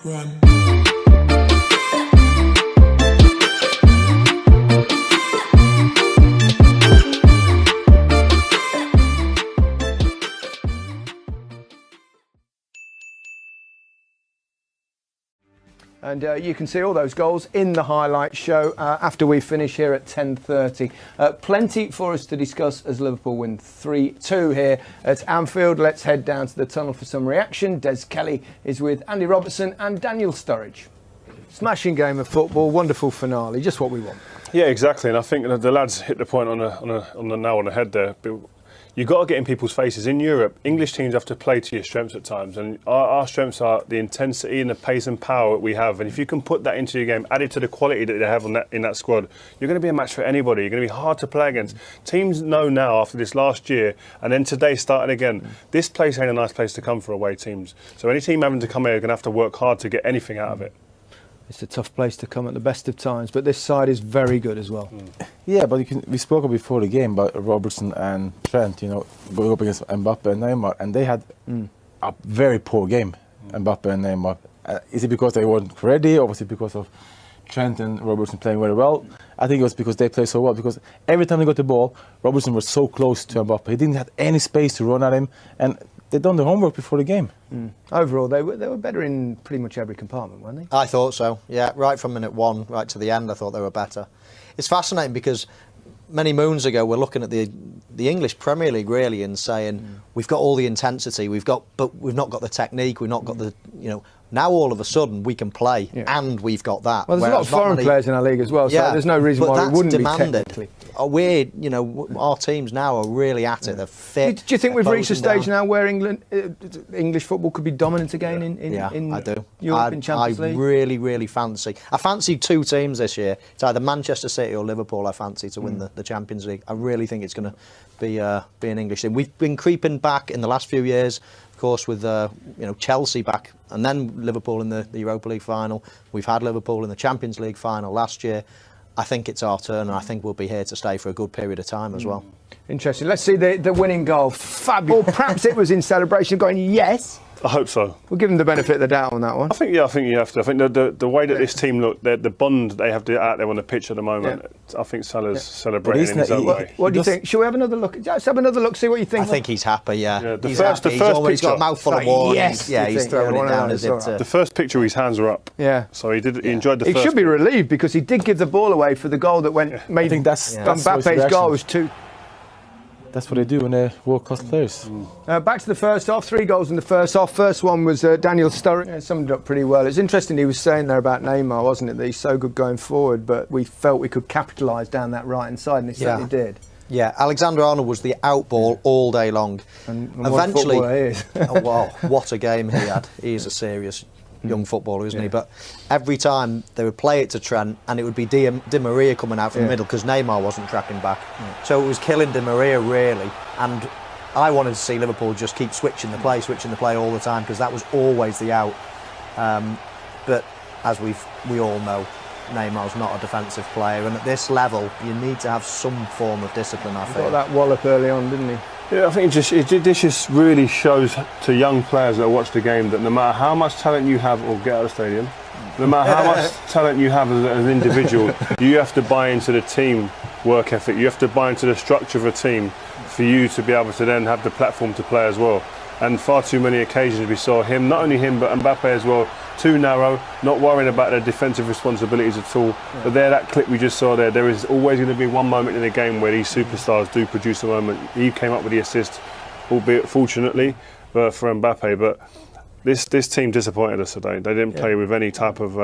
Run. And you can see all those goals in the highlight show after we finish here at 10:30. Plenty for us to discuss as Liverpool win 3-2 here at Anfield. Let's head down to the tunnel for some reaction. Des Kelly is with Andy Robertson and Daniel Sturridge. Smashing game of football, wonderful finale, just what we want. Yeah, exactly. And I think the lads hit the point on the nail on the head there. You've got to get in people's faces. In Europe, English teams have to play to your strengths at times. And our strengths are the intensity and the pace and power that we have. And if you can put that into your game, added to the quality that they have in that squad, you're going to be a match for anybody. You're going to be hard to play against. Teams know now after this last year, and then today started again, this place ain't a nice place to come for away teams. So any team having to come here is going to have to work hard to get anything out of it. It's a tough place to come at the best of times, but this side is very good as well. Yeah, but we spoke before the game about Robertson and Trent, going up against Mbappe and Neymar, and they had a very poor game, Mbappe and Neymar. Is it because they weren't ready, or was it because of Trent and Robertson playing very well? I think it was because they played so well, because every time they got the ball, Robertson was so close to Mbappe. He didn't have any space to run at him, and they'd done the homework before the game. Overall, they were better in pretty much every compartment, weren't they? I thought so, yeah. Right from minute one, right to the end, I thought they were better. It's fascinating because many moons ago, we're looking at the English Premier League really and saying we've got all the intensity, but we've not got the technique, we've not got the, now all of a sudden we can play and we've got that. Well, there's a lot of foreign players in our league as well, so there's no reason why we wouldn't be technically. Our teams now are really at it. They're fit. Do you think we've reached a stage now where English football could be dominant again in I do. Europe, in Champions League? I really fancy. I fancy two teams this year. It's either Manchester City or Liverpool. I fancy to win the Champions League. I really think it's going to be an English team. We've been creeping back in the last few years, of course, with Chelsea back, and then Liverpool in the Europa League final. We've had Liverpool in the Champions League final last year. I think it's our turn, and I think we'll be here to stay for a good period of time as well. Interesting. Let's see the winning goal. Fabulous. Perhaps it was in celebration, going yes. I hope so. We'll give them the benefit of the doubt on that one. I think you have to. I think the way that this team look, the bond they have out there on the pitch at the moment, I think Salah's celebrating in his own way. What do you think? Shall we have another look? Let's have another look, see what you think. I think he's happy, the he's first happy. picture. He's got a mouthful of water. Yes, he's throwing it down as if the first picture, his hands were up. Yeah. So he enjoyed the first. He should be relieved because he did give the ball away for the goal that went. I think that's Mbappe's goal was two. That's what they do when they're world-class players. Back to the first half, 3 goals in the first half. First one was Daniel Sturridge, summed it up pretty well. It's interesting he was saying there about Neymar, wasn't it, that he's so good going forward, but we felt we could capitalise down that right-hand side, and he certainly did. Yeah, Alexander-Arnold was the outball all day long. And eventually, what a footballer he is. Oh, wow, what a game he had. He is a serious young footballer, isn't he? But every time they would play it to Trent, and it would be Di Maria coming out from the middle because Neymar wasn't tracking back. So it was killing Di Maria really, and I wanted to see Liverpool just keep switching the play all the time, because that was always the out. But as we all know, Neymar's not a defensive player, and at this level you need to have some form of discipline, I think. Got that wallop early on, didn't he? Yeah, I think this just really shows to young players that watch the game that no matter how much talent you have, or get out of the stadium, no matter how much talent you have as an individual, you have to buy into the team work ethic. You have to buy into the structure of a team for you to be able to then have the platform to play as well. And far too many occasions we saw him, not only him, but Mbappe as well, too narrow, not worrying about their defensive responsibilities at all. But that clip we just saw there is always going to be one moment in a game where these superstars do produce a moment. He came up with the assist, albeit fortunately for Mbappe, but this team disappointed us today. They didn't play with any type of...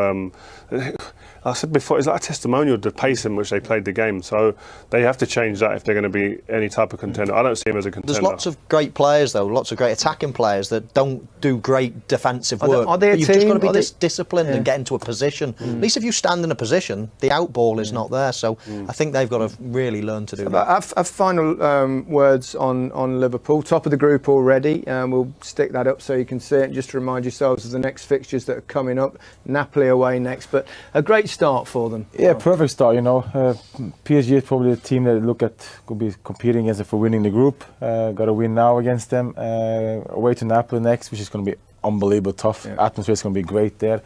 I said before, it's like a testimonial of the pace in which they played the game. So they have to change that if they're going to be any type of contender. I don't see him as a contender. There's lots of great players, though, lots of great attacking players that don't do great defensive work. Are they a You've team? just got to be disciplined and get into a position. At least if you stand in a position, the outball is not there. So I think they've got to really learn to do that. Our final words on Liverpool. Top of the group already. We'll stick that up so you can see it. Just to remind yourselves of the next fixtures that are coming up. Napoli away next, but a great start for them. Yeah, perfect start, PSG is probably the team that look at could be competing against it for winning the group. Got to win now against them. Away to Napoli next, which is going to be unbelievable tough. Yeah. Atmosphere is going to be great there.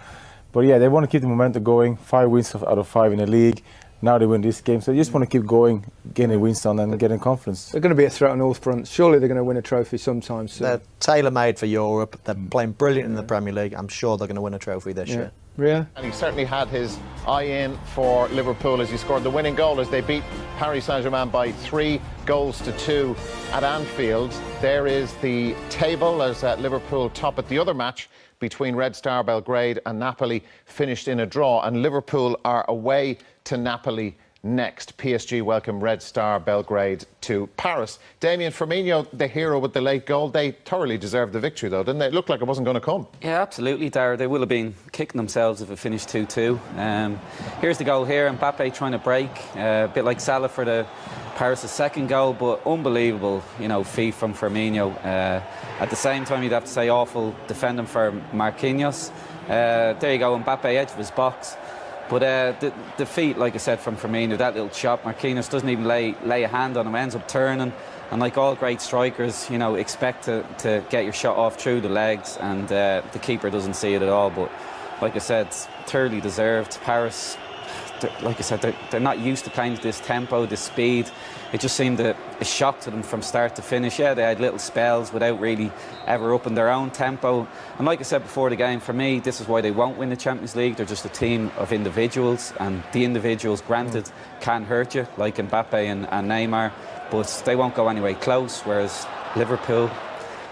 But yeah, they want to keep the momentum going. 5 wins out of 5 in the league. Now they win this game, so they just want to keep going, getting wins done and getting confidence. They're going to be a threat on all fronts. Surely they're going to win a trophy sometime soon. They're tailor-made for Europe. They're playing brilliant in the Premier League. I'm sure they're going to win a trophy this year. Ria? And he certainly had his eye in for Liverpool as he scored the winning goal as they beat Paris Saint-Germain by 3-2 at Anfield. There is the table as Liverpool top at the other match between Red Star Belgrade and Napoli finished in a draw, and Liverpool are away to Napoli next. PSG welcome Red Star Belgrade to Paris. Damien, Firmino, the hero with the late goal, they thoroughly deserved the victory though, didn't they? It looked like it wasn't going to come. Yeah, absolutely, Dara. They would have been kicking themselves if it finished 2-2. Here's the goal here, Mbappe trying to break, a bit like Salah for the Paris' second goal, but unbelievable, feat from Firmino. At the same time, you'd have to say awful defending for Marquinhos. There you go, Mbappe edge of his box. But the feet, like I said, from Firmino, that little chop, Marquinhos doesn't even lay a hand on him, ends up turning. And like all great strikers, expect to get your shot off through the legs, and the keeper doesn't see it at all. But like I said, thoroughly deserved. Paris, like I said, they're not used to playing this tempo, this speed. It just seemed a shock to them from start to finish. Yeah, they had little spells without really ever upping their own tempo. And like I said before the game, for me, this is why they won't win the Champions League. They're just a team of individuals, and the individuals, granted, can hurt you, like Mbappe and Neymar, but they won't go anywhere close, whereas Liverpool,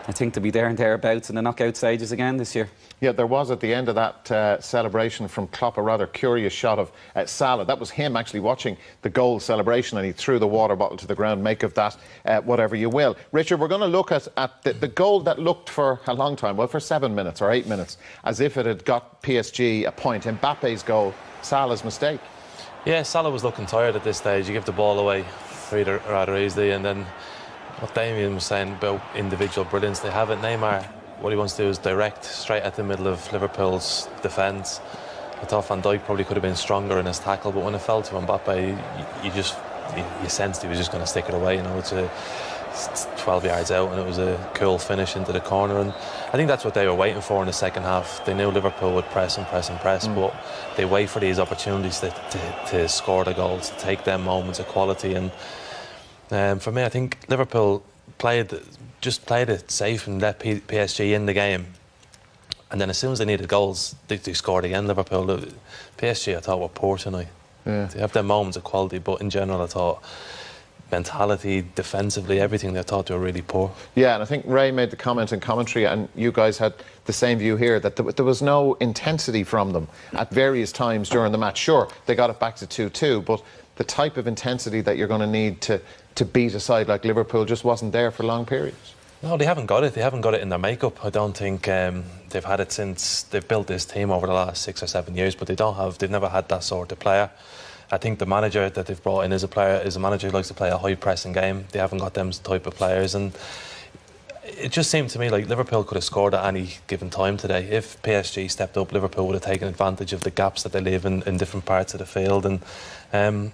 I think, to be there and thereabouts in the knockout stages again this year. Yeah, there was at the end of that celebration from Klopp a rather curious shot of Salah. That was him actually watching the goal celebration, and he threw the water bottle to the ground. Make of that whatever you will. Richard, we're going to look at the goal that looked for a long time, well, for 7 minutes or 8 minutes, as if it had got PSG a point. Mbappe's goal, Salah's mistake. Yeah, Salah was looking tired at this stage. You give the ball away rather easily, and then what Damien was saying about individual brilliance, they have it. Neymar, what he wants to do is direct straight at the middle of Liverpool's defence. I thought Van Dijk probably could have been stronger in his tackle, but when it fell to Mbappe, you sensed he was just going to stick it away. It's 12 yards out, and it was a cool finish into the corner. And I think that's what they were waiting for in the second half. They knew Liverpool would press and press and press, but they wait for these opportunities to score the goals, to take them moments of quality. And for me, I think Liverpool played it safe and let PSG in the game. And then as soon as they needed goals, they scored again, Liverpool. PSG, I thought, were poor tonight. Yeah. They have their moments of quality, but in general, I thought mentality, defensively, everything, I thought they were really poor. Yeah, and I think Ray made the comment in commentary, and you guys had the same view here, that there was no intensity from them at various times during the match. Sure, they got it back to 2-2, but the type of intensity that you're going to need to beat a side like Liverpool just wasn't there for long periods. No, they haven't got it. They haven't got it in their makeup. I don't think they've had it since they've built this team over the last 6 or 7 years, but they've never had that sort of player. I think the manager that they've brought in is a manager who likes to play a high pressing game. They haven't got them type of players, and it just seemed to me like Liverpool could have scored at any given time today. If PSG stepped up, Liverpool would have taken advantage of the gaps that they leave in different parts of the field. And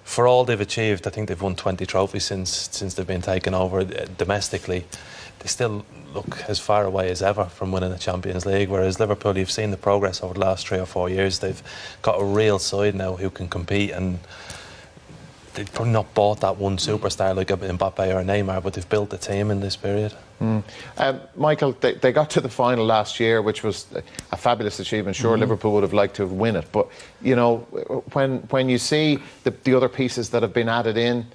for all they've achieved, I think they've won 20 trophies since they've been taken over domestically. They still look as far away as ever from winning the Champions League, whereas Liverpool, you've seen the progress over the last 3 or 4 years. They've got a real side now who can compete, and they've probably not bought that one superstar like Mbappe or Neymar, but they've built the team in this period. Michael, they got to the final last year, which was a fabulous achievement. Sure, Liverpool would have liked to win it, but when you see the other pieces that have been added in,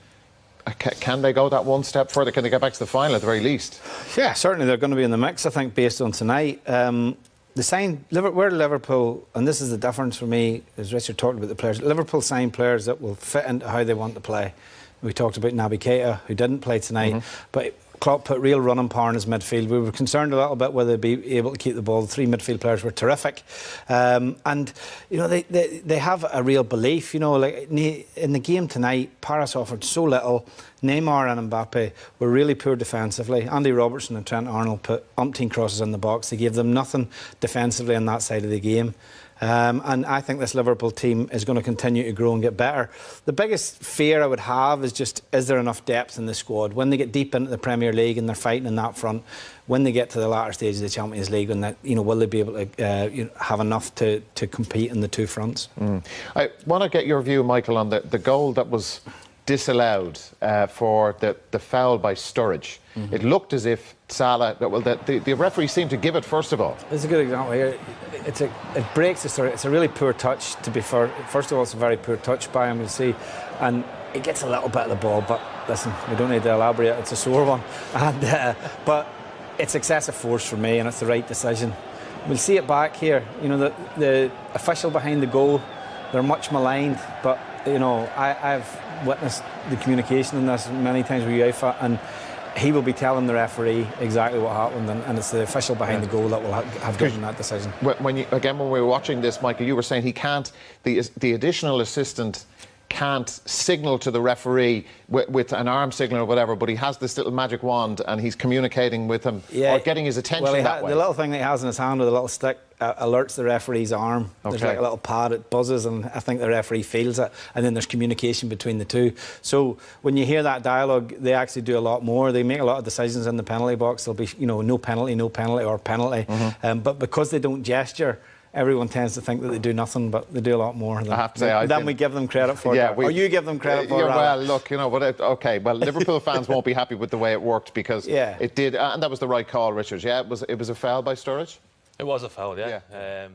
can they go that one step further? Can they get back to the final at the very least? Yeah, certainly they're going to be in the mix, I think, based on tonight. We're Liverpool, and this is the difference for me, as Richard talked about the players. Liverpool signed players that will fit into how they want to play. We talked about Naby Keita, who didn't play tonight, but Klopp put real running power in his midfield. We were concerned a little bit whether they'd be able to keep the ball. The 3 midfield players were terrific, and they have a real belief. Like in the game tonight, Paris offered so little. Neymar and Mbappe were really poor defensively. Andy Robertson and Trent Arnold put umpteen crosses in the box. They gave them nothing defensively on that side of the game. And I think this Liverpool team is going to continue to grow and get better. The biggest fear I would have is there enough depth in the squad? When they get deep into the Premier League and they're fighting in that front, when they get to the latter stage of the Champions League, and that, you know, will they be able to have enough to compete in the two fronts? I want to get your view, Michael, on the goal that was disallowed for the foul by Sturridge. It looked as if Salah, well, the referee seemed to give it first of all. It's a good example here. It breaks the Sturridge. It's a really poor touch, to be fair. First of all, it's a very poor touch by him, we'll see. And it gets a little bit of the ball, but listen, we don't need to elaborate. It's a sore one. And, but it's excessive force for me, and it's the right decision. We'll see it back here. You know, the official behind the goal, they're much maligned, but, you know, I've witnessed the communication in this many times with UEFA, and he will be telling the referee exactly what happened, and it's the official behind the goal that will have given that decision. When we were watching this, Michael, you were saying he can't, the additional assistant can't signal to the referee with an arm signal or whatever, but he has this little magic wand and he's communicating with him, or getting his attention that way. The little thing that he has in his hand with a little stick alerts the referee's arm. There's like a little pad, it buzzes, and I think the referee feels it, and then there's communication between the two. So when you hear that dialogue, they actually do a lot more. They make a lot of decisions in the penalty box. There'll be, you know, no penalty, or penalty. But because they don't gesture, everyone tends to think that they do nothing, but they do a lot more than we give them credit for. Or you give them credit for. Well, look, you know, but okay. Well, Liverpool fans won't be happy with the way it worked, because it did, and that was the right call, Richard. Yeah, it was a foul by Sturridge. It was a foul, yeah.